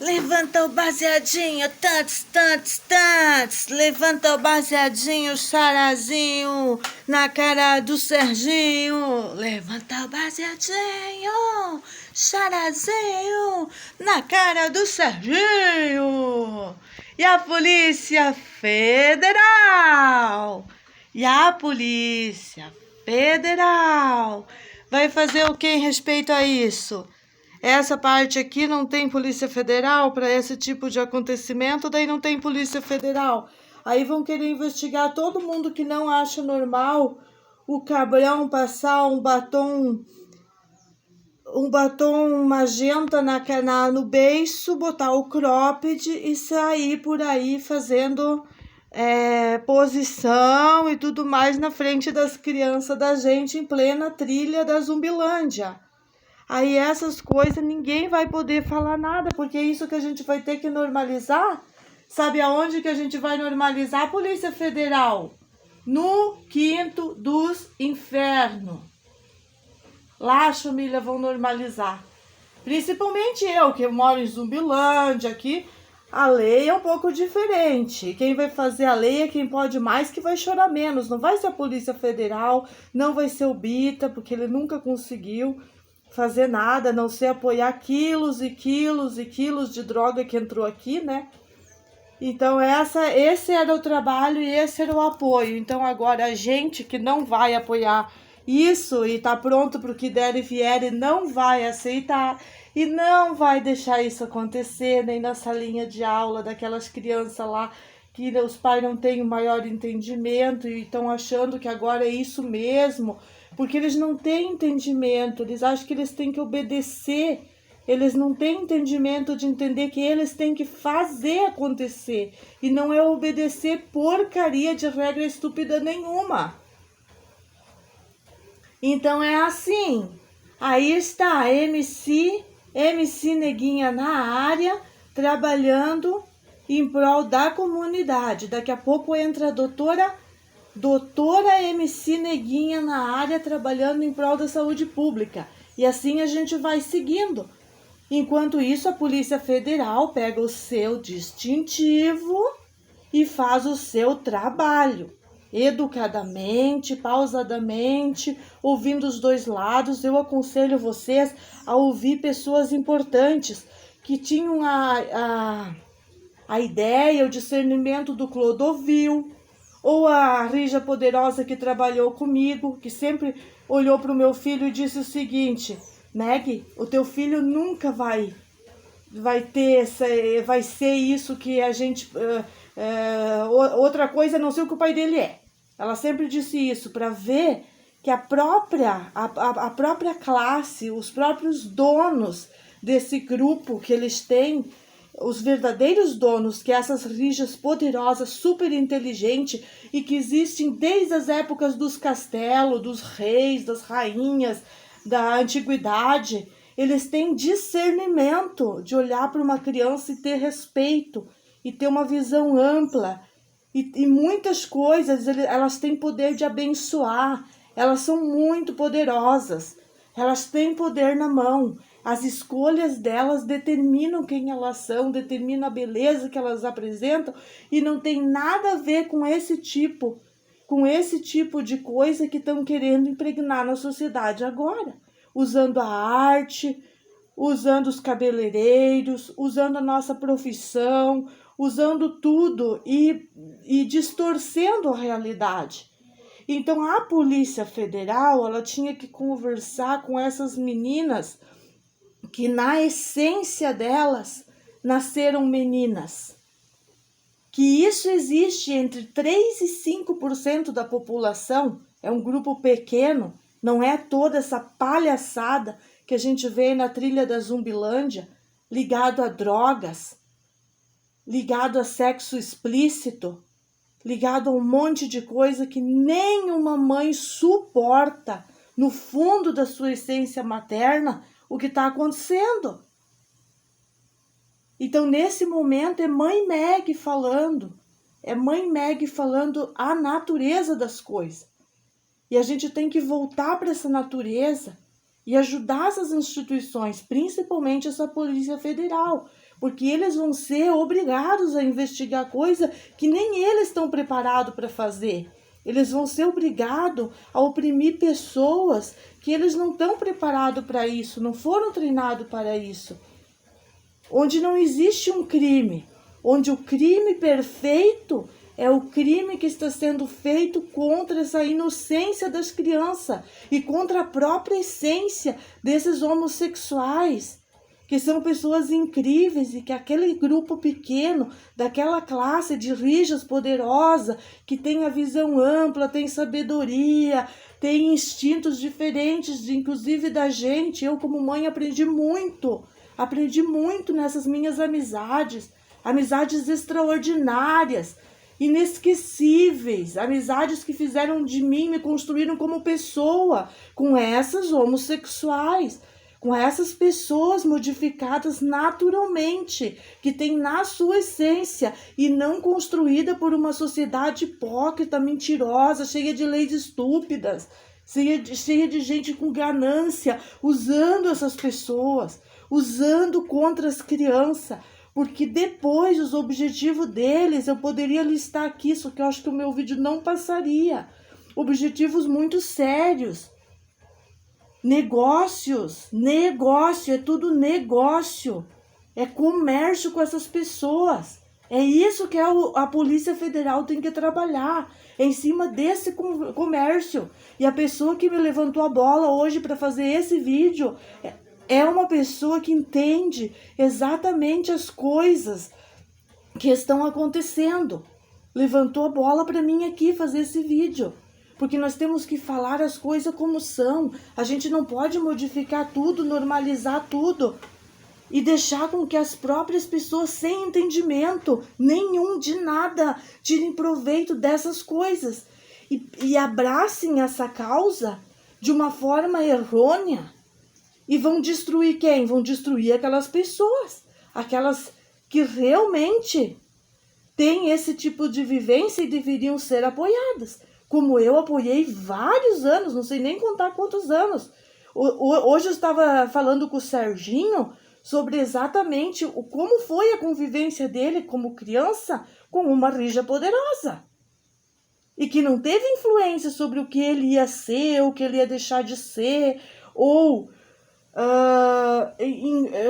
Levanta o baseadinho, tantos, tantos, tantos. Levanta o baseadinho, charazinho, na cara do Serginho. Levanta o baseadinho, charazinho, na cara do Serginho. E a Polícia Federal? E a Polícia Federal vai fazer o que em respeito a isso? Essa parte aqui não tem Polícia Federal para esse tipo de acontecimento, daí não tem Polícia Federal. Aí vão querer investigar todo mundo que não acha normal o cabrão passar um batom magenta no beiço, botar o cropped e sair por aí fazendo posição e tudo mais na frente das crianças da gente em plena trilha da Zumbilândia. Aí essas coisas ninguém vai poder falar nada, porque é isso que a gente vai ter que normalizar. Sabe aonde que a gente vai normalizar? A Polícia Federal. No quinto dos infernos. Lá as famílias vão normalizar. Principalmente eu, que moro em Zumbilândia aqui, a lei é um pouco diferente. Quem vai fazer a lei é quem pode mais, que vai chorar menos. Não vai ser a Polícia Federal, não vai ser o Bita, porque ele nunca conseguiu fazer nada, a não ser apoiar quilos e quilos e quilos de droga que entrou aqui, né? Então esse era o trabalho e esse era o apoio. Então agora a gente que não vai apoiar isso e tá pronto para o que der e vier e não vai aceitar e não vai deixar isso acontecer nem na salinha de aula daquelas crianças lá que os pais não têm o maior entendimento e estão achando que agora é isso mesmo. Porque eles não têm entendimento, eles acham que eles têm que obedecer, eles não têm entendimento de entender que eles têm que fazer acontecer, e não é obedecer porcaria de regra estúpida nenhuma. Então é assim, aí está a MC Neguinha na área, trabalhando em prol da comunidade. Daqui a pouco entra a doutora MC Neguinha na área, trabalhando em prol da saúde pública. E assim a gente vai seguindo. Enquanto isso, a Polícia Federal pega o seu distintivo e faz o seu trabalho. Educadamente, pausadamente, ouvindo os dois lados. Eu aconselho vocês a ouvir pessoas importantes que tinham a ideia, o discernimento do Clodovil, ou a Rija Poderosa que trabalhou comigo, que sempre olhou para o meu filho e disse o seguinte: Meg, o teu filho nunca vai ser isso que a gente... outra coisa a não ser o que o pai dele é. Ela sempre disse isso, para ver que a própria classe, os próprios donos desse grupo que eles têm, os verdadeiros donos, que essas rijas poderosas, super inteligentes e que existem desde as épocas dos castelos, dos reis, das rainhas, da antiguidade, eles têm discernimento de olhar para uma criança e ter respeito e ter uma visão ampla e muitas coisas, elas têm poder de abençoar, elas são muito poderosas, elas têm poder na mão. As escolhas delas determinam quem elas são, determinam a beleza que elas apresentam e não tem nada a ver com esse tipo de coisa que estão querendo impregnar na sociedade agora. Usando a arte, usando os cabeleireiros, usando a nossa profissão, usando tudo e distorcendo a realidade. Então a Polícia Federal, ela tinha que conversar com essas meninas que na essência delas nasceram meninas. Que isso existe entre 3 e 5% da população, é um grupo pequeno, não é toda essa palhaçada que a gente vê na trilha da Zumbilândia, ligado a drogas, ligado a sexo explícito, ligado a um monte de coisa que nenhuma mãe suporta no fundo da sua essência materna o que está acontecendo. Então, nesse momento, é Mãe Meg falando. É Mãe Meg falando a natureza das coisas. E a gente tem que voltar para essa natureza e ajudar essas instituições, principalmente essa Polícia Federal, porque eles vão ser obrigados a investigar coisa que nem eles estão preparados para fazer. Eles vão ser obrigados a oprimir pessoas que eles não estão preparados para isso, não foram treinados para isso. Onde não existe um crime, onde o crime perfeito é o crime que está sendo feito contra essa inocência das crianças e contra a própria essência desses homossexuais, que são pessoas incríveis e que aquele grupo pequeno, daquela classe de rijas poderosa, que tem a visão ampla, tem sabedoria, tem instintos diferentes, inclusive da gente. Eu, como mãe, aprendi muito nessas minhas amizades extraordinárias, inesquecíveis, amizades que fizeram de mim, me construíram como pessoa, com essas homossexuais, com essas pessoas modificadas naturalmente, que tem na sua essência e não construída por uma sociedade hipócrita, mentirosa, cheia de leis estúpidas, cheia de gente com ganância, usando essas pessoas, usando contra as crianças. Porque depois os objetivos deles, eu poderia listar aqui, só que eu acho que o meu vídeo não passaria. Objetivos muito sérios. Negócios, é tudo negócio. É comércio com essas pessoas. É isso que a Polícia Federal tem que trabalhar. É em cima desse comércio. E a pessoa que me levantou a bola hoje para fazer esse vídeo é uma pessoa que entende exatamente as coisas que estão acontecendo. Levantou a bola para mim aqui fazer esse vídeo. Porque nós temos que falar as coisas como são. A gente não pode modificar tudo, normalizar tudo e deixar com que as próprias pessoas sem entendimento nenhum de nada tirem proveito dessas coisas e abracem essa causa de uma forma errônea. E vão destruir quem? Vão destruir aquelas pessoas, aquelas que realmente têm esse tipo de vivência e deveriam ser apoiadas. Como eu apoiei vários anos, não sei nem contar quantos anos. Hoje eu estava falando com o Serginho sobre exatamente como foi a convivência dele como criança com uma rija poderosa. E que não teve influência sobre o que ele ia ser, o que ele ia deixar de ser, ou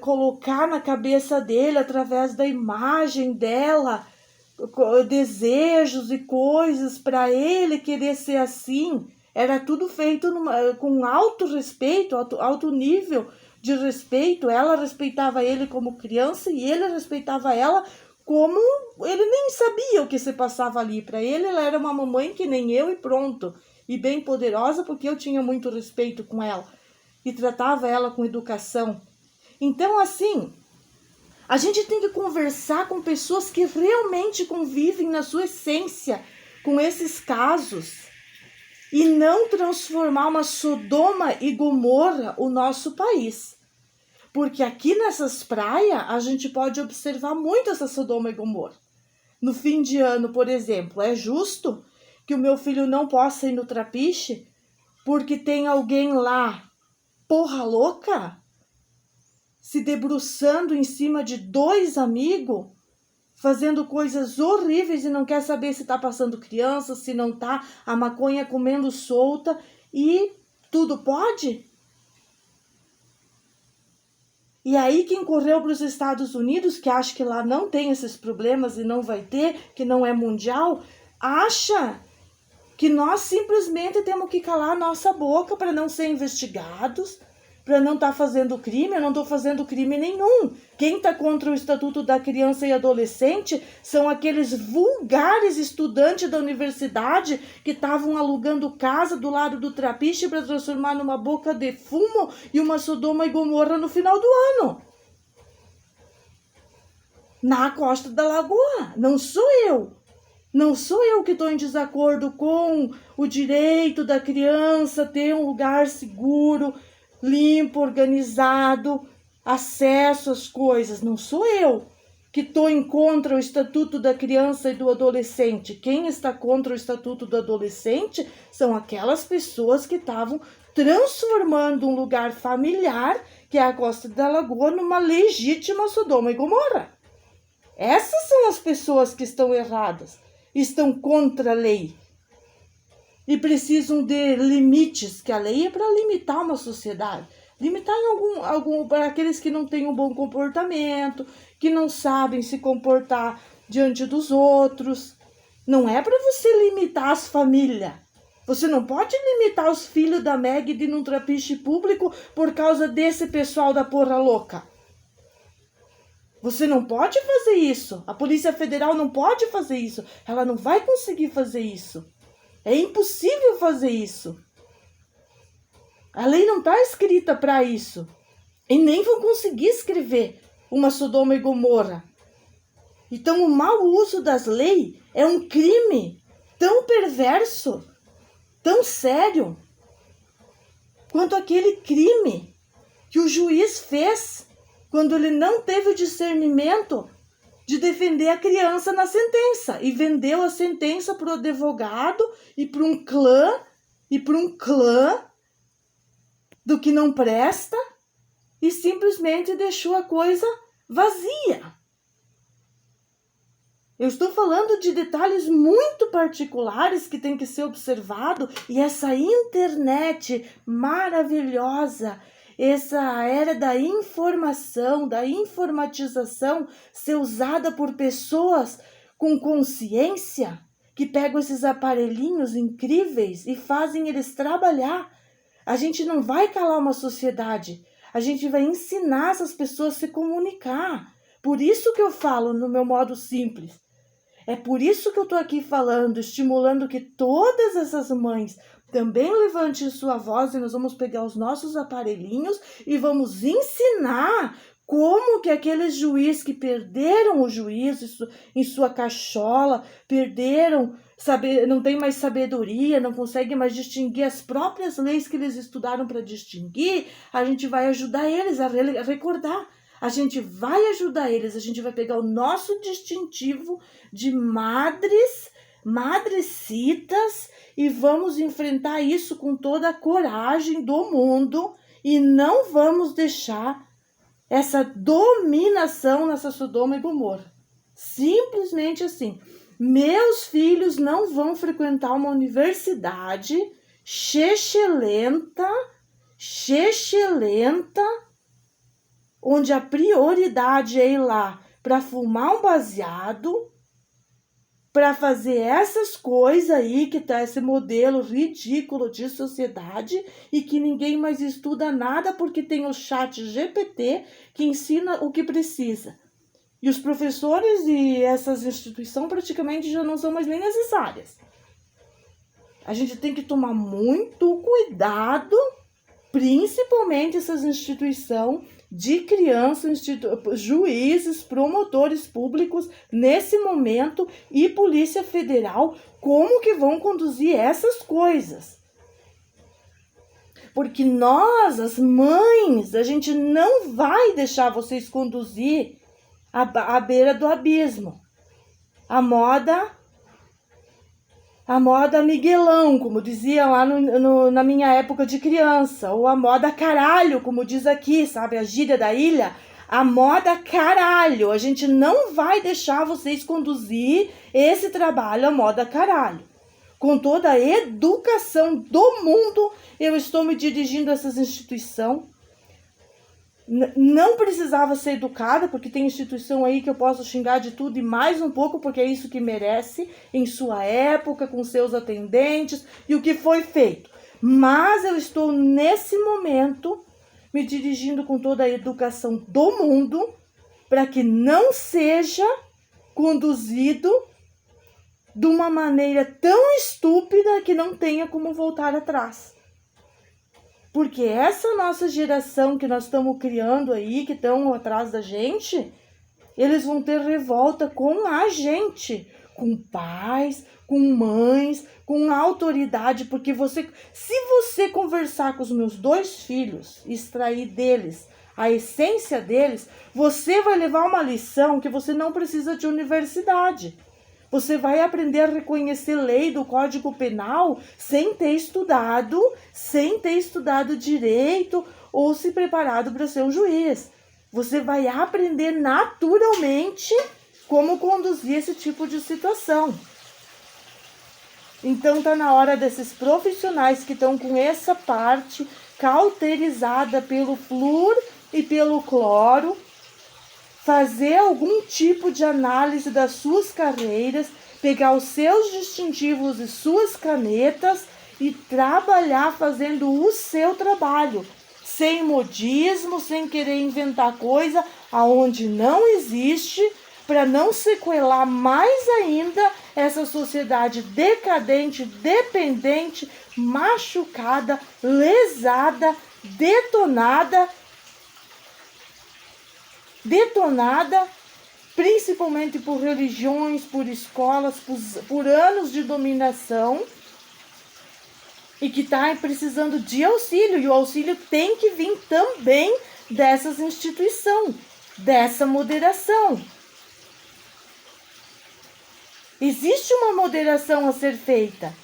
colocar na cabeça dele, através da imagem dela, desejos e coisas para ele querer ser assim. Era tudo feito com alto respeito, alto nível de respeito. Ela respeitava ele como criança e ele respeitava ela como ele nem sabia o que se passava ali. Para ele, ela era uma mamãe que nem eu e pronto. E bem poderosa, porque eu tinha muito respeito com ela e tratava ela com educação. Então, assim, a gente tem que conversar com pessoas que realmente convivem na sua essência com esses casos e não transformar uma Sodoma e Gomorra o nosso país. Porque aqui nessas praias a gente pode observar muito essa Sodoma e Gomorra. No fim de ano, por exemplo, é justo que o meu filho não possa ir no Trapiche porque tem alguém lá, porra louca, se debruçando em cima de 2 amigos, fazendo coisas horríveis e não quer saber se tá passando criança, se não tá, a maconha comendo solta e tudo pode? E aí quem correu para os Estados Unidos, que acha que lá não tem esses problemas e não vai ter, que não é mundial, acha que nós simplesmente temos que calar a nossa boca para não ser investigados, para não estar fazendo crime. Eu não estou fazendo crime nenhum. Quem está contra o Estatuto da Criança e Adolescente são aqueles vulgares estudantes da universidade que estavam alugando casa do lado do Trapiche para transformar numa boca de fumo e uma Sodoma e Gomorra no final do ano. Na costa da Lagoa. Não sou eu. Não sou eu que estou em desacordo com o direito da criança ter um lugar seguro, limpo, organizado, acesso às coisas. Não sou eu que estou em contra o Estatuto da Criança e do Adolescente. Quem está contra o Estatuto do Adolescente são aquelas pessoas que estavam transformando um lugar familiar, que é a Costa da Lagoa, numa legítima Sodoma e Gomorra. Essas são as pessoas que estão erradas, estão contra a lei e precisam de limites, que a lei é para limitar uma sociedade, limitar em algum para aqueles que não têm um bom comportamento, que não sabem se comportar diante dos outros. Não é para você limitar as famílias. Você não pode limitar os filhos da Meg de ir num trapiche público por causa desse pessoal da porra louca. Você não pode fazer isso. A Polícia Federal não pode fazer isso. Ela não vai conseguir fazer isso. É impossível fazer isso. A lei não está escrita para isso. E nem vão conseguir escrever uma Sodoma e Gomorra. Então, o mau uso das leis é um crime tão perverso, tão sério, quanto aquele crime que o juiz fez quando ele não teve o discernimento de defender a criança na sentença e vendeu a sentença para o advogado e para um clã do que não presta e simplesmente deixou a coisa vazia. Eu estou falando de detalhes muito particulares que tem que ser observado, e essa internet maravilhosa, essa era da informação, da informatização, ser usada por pessoas com consciência, que pegam esses aparelhinhos incríveis e fazem eles trabalhar. A gente não vai calar uma sociedade, a gente vai ensinar essas pessoas a se comunicar. Por isso que eu falo no meu modo simples. É por isso que eu estou aqui falando, estimulando que todas essas mães também levantem sua voz, e nós vamos pegar os nossos aparelhinhos e vamos ensinar como que aqueles juízes que perderam o juízo em sua cachola, não tem mais sabedoria, não conseguem mais distinguir as próprias leis que eles estudaram para distinguir, a gente vai ajudar eles a recordar. A gente vai ajudar eles, a gente vai pegar o nosso distintivo de madrecitas e vamos enfrentar isso com toda a coragem do mundo e não vamos deixar essa dominação nessa Sodoma e Gomorra. Simplesmente assim. Meus filhos não vão frequentar uma universidade chechelenta, onde a prioridade é ir lá para fumar um baseado, para fazer essas coisas aí, que tá esse modelo ridículo de sociedade e que ninguém mais estuda nada porque tem o chat GPT que ensina o que precisa. E os professores e essas instituições praticamente já não são mais nem necessárias. A gente tem que tomar muito cuidado, principalmente essas instituições de crianças, juízes, promotores públicos nesse momento e Polícia Federal, como que vão conduzir essas coisas. Porque nós, as mães, a gente não vai deixar vocês conduzir à beira do abismo. A moda Miguelão, como dizia lá na minha época de criança, ou a moda caralho, como diz aqui, sabe, a gíria da ilha, a moda caralho. A gente não vai deixar vocês conduzir esse trabalho, a moda caralho. Com toda a educação do mundo, eu estou me dirigindo a essas instituições. Não precisava ser educada, porque tem instituição aí que eu posso xingar de tudo e mais um pouco, porque é isso que merece em sua época, com seus atendentes e o que foi feito. Mas eu estou nesse momento me dirigindo com toda a educação do mundo para que não seja conduzido de uma maneira tão estúpida que não tenha como voltar atrás. Porque essa nossa geração que nós estamos criando aí, que estão atrás da gente, eles vão ter revolta com a gente, com pais, com mães, com autoridade, porque se você conversar com os meus 2 filhos, extrair deles a essência deles, você vai levar uma lição que você não precisa de universidade. Você vai aprender a reconhecer lei do Código Penal sem ter estudado direito ou se preparado para ser um juiz. Você vai aprender naturalmente como conduzir esse tipo de situação. Então tá na hora desses profissionais que estão com essa parte cauterizada pelo flúor e pelo cloro, fazer algum tipo de análise das suas carreiras, pegar os seus distintivos e suas canetas e trabalhar fazendo o seu trabalho, sem modismo, sem querer inventar coisa aonde não existe, para não sequelar mais ainda essa sociedade decadente, dependente, machucada, lesada, detonada, principalmente por religiões, por escolas, por anos de dominação, e que está precisando de auxílio, e o auxílio tem que vir também dessas instituições, dessa moderação. Existe uma moderação a ser feita.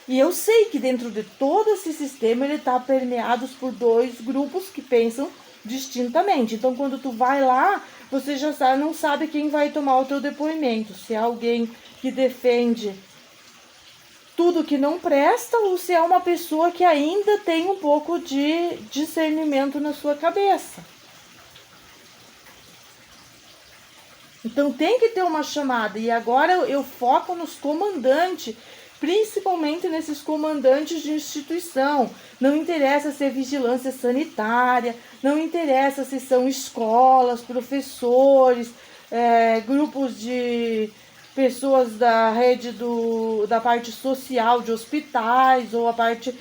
E eu sei que dentro de todo esse sistema ele está permeado por dois grupos que pensam distintamente. Então, quando tu vai lá, você já não sabe quem vai tomar o teu depoimento. Se é alguém que defende tudo que não presta ou se é uma pessoa que ainda tem um pouco de discernimento na sua cabeça. Então tem que ter uma chamada. E agora eu foco nos comandantes, principalmente nesses comandantes de instituição. Não interessa se é vigilância sanitária, não interessa se são escolas, professores, grupos de pessoas da rede da parte social de hospitais ou a parte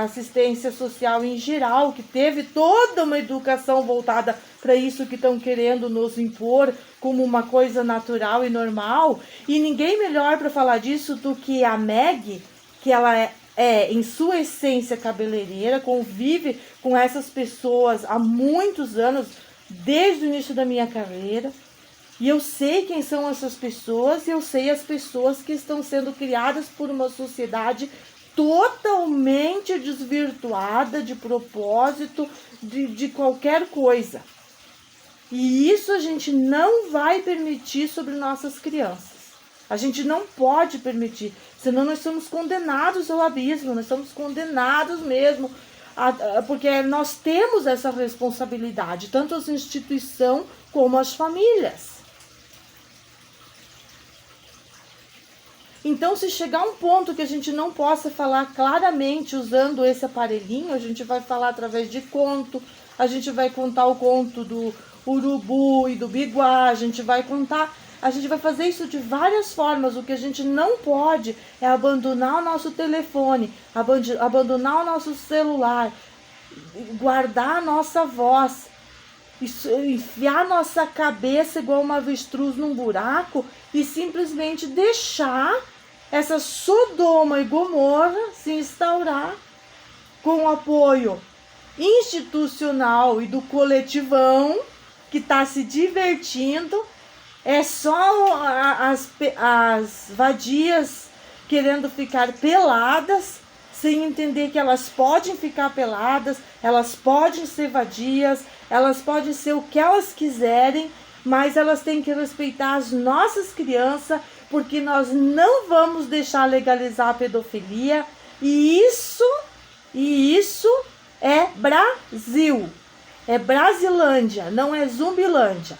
assistência social em geral, que teve toda uma educação voltada para isso que estão querendo nos impor como uma coisa natural e normal. E ninguém melhor para falar disso do que a Meg, que ela é em sua essência cabeleireira, convive com essas pessoas há muitos anos, desde o início da minha carreira. E eu sei quem são essas pessoas, e eu sei as pessoas que estão sendo criadas por uma sociedade totalmente desvirtuada de propósito, de qualquer coisa. E isso a gente não vai permitir sobre nossas crianças. A gente não pode permitir, senão nós somos condenados ao abismo, nós somos condenados mesmo, porque nós temos essa responsabilidade, tanto as instituições como as famílias. Então, se chegar um ponto que a gente não possa falar claramente usando esse aparelhinho, a gente vai falar através de conto, a gente vai contar o conto do urubu e do biguá, a gente vai fazer isso de várias formas. O que a gente não pode é abandonar o nosso telefone, abandonar o nosso celular, guardar a nossa voz, enfiar nossa cabeça igual uma avestruz num buraco e simplesmente deixar essa Sodoma e Gomorra se instaurar com o apoio institucional e do coletivão que está se divertindo. É só as vadias querendo ficar peladas, sem entender que elas podem ficar peladas, elas podem ser vadias, elas podem ser o que elas quiserem, mas elas têm que respeitar as nossas crianças, porque nós não vamos deixar legalizar a pedofilia. E isso é Brasil, é Brasilândia, não é Zumbilândia.